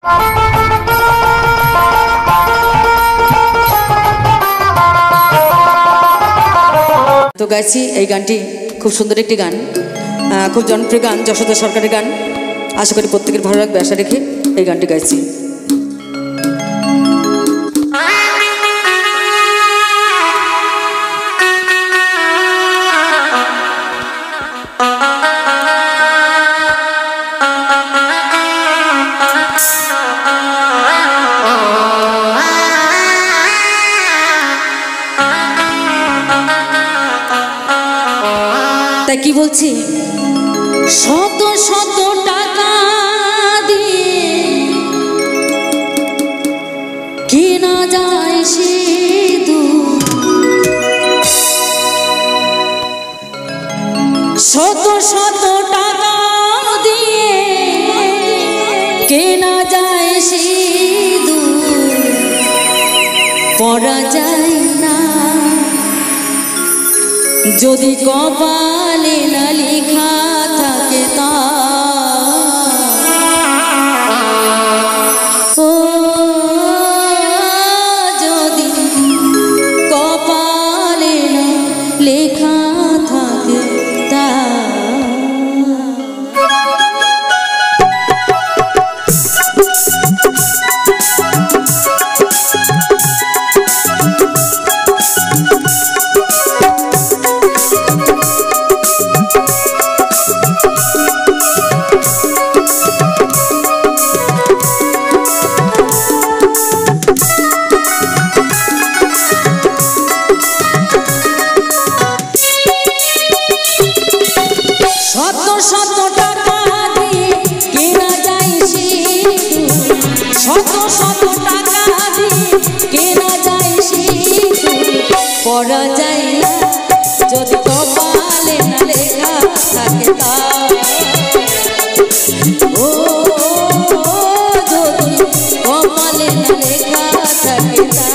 তো গাইছি এই গানটি খুব সুন্দর একটি গান, খুব জনপ্রিয় গান, যশোদা সরকারের গান। আশা করি প্রত্যেকের ভালো লাগবে, আশা রেখে এই গানটি গাইছি। তাই কি বলছি, শত শত টাকা দিয়ে কেনা যায় সিঁদুর, শত শত টাকা দিয়ে কেনা যায় সিঁদুর, পরা যায় না যদি কপালে না লেখা থাকে তা। ও যদি কপালে না লেখা থাকে তা। পরা যায় না যদি কপালে না লেখা থাকে তা। ও যদি কপালে না লেখা থাকে তা।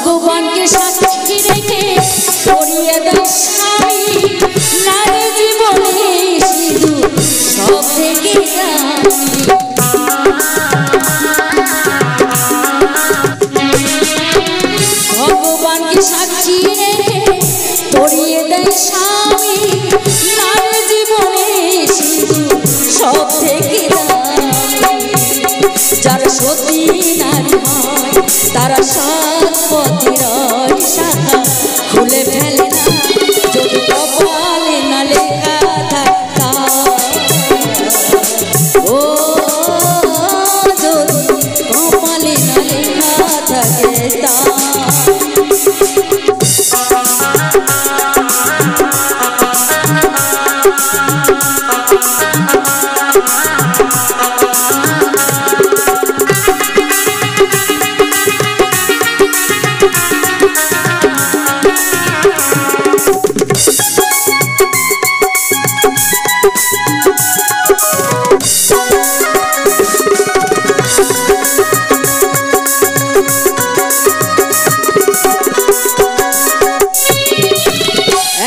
ভগবানকে সাক্ষী রেখে পরিয়ে দেয় স্বামী, নারী জীবনে সিঁদুর সব থেকে ভগবানকে সাক্ষী রেখে পরিয়ে দেয় স্বামী, নারী জীবনে সিঁদুর সব থেকে যারা সতী নারী হয় তারা সাত পথের শাখা খুলে ফেলে না যদি কপালে না লেখা থাকা। ও যদি কপালে না লেখা থাকে তা।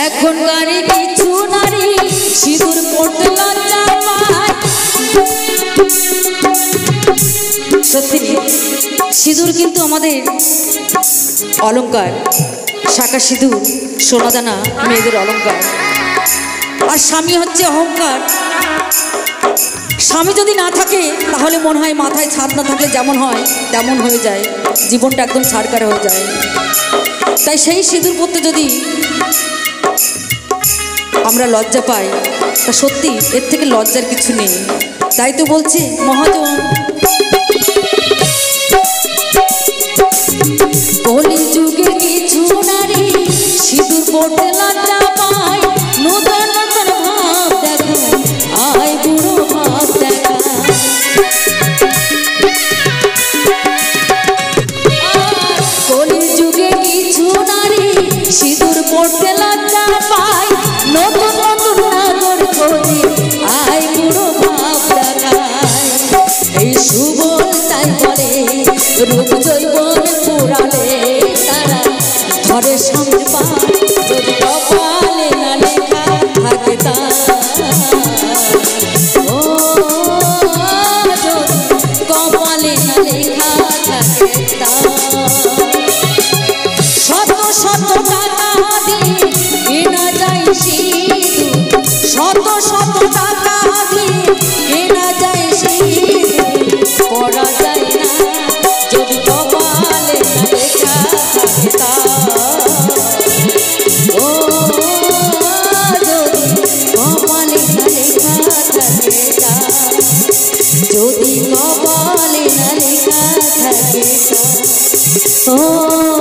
এখনকার কিছু নারী সিঁদুর পড়তে লজ্জা পায়। সত্যি সিঁদুর কিন্তু আমাদের অলংকার, শাঁখা সিঁদুর সোনাদানা মেয়েদের অলংকার। আর স্বামী হচ্ছে অহংকার। স্বামী যদি না থাকে তাহলে মনে হয় মাথায় ছাদ না থাকলে যেমন হয় তেমন হয়ে যায়, জীবনটা একদম ছাড়কার হয়ে যায়। তাই সেই সিঁদুর পড়তে যদি আমরা লজ্জা পাই তা সত্যি এর থেকে লজ্জার কিছু নেই। তাই তো বলছি মহাজন, কলিযুগের কিছু নারী সিঁদুর পড়তে লজ্জা পায়। না পাই নতুন নতুন নাগর খোঁজে আয় বুড়ো ভাব দেখায় এই সুবল তাই বলে রূপ জৈবন পুরালে তারা ঘরের সামনে পা যদি কপালে না লেখা থাকে তা ও যদি কপালে না লেখা থাকে তা শত শত টাকা দিয়ে কেনা যায় সিঁদুর শত শত টাকা দিয়ে কেনা যায় সিঁদুর পরা যায় না যদি কপালে না লেখা থাকে তা ও যদি কপালে না লেখা থাকে তা যদি কপালে না লেখা থাকে তা ও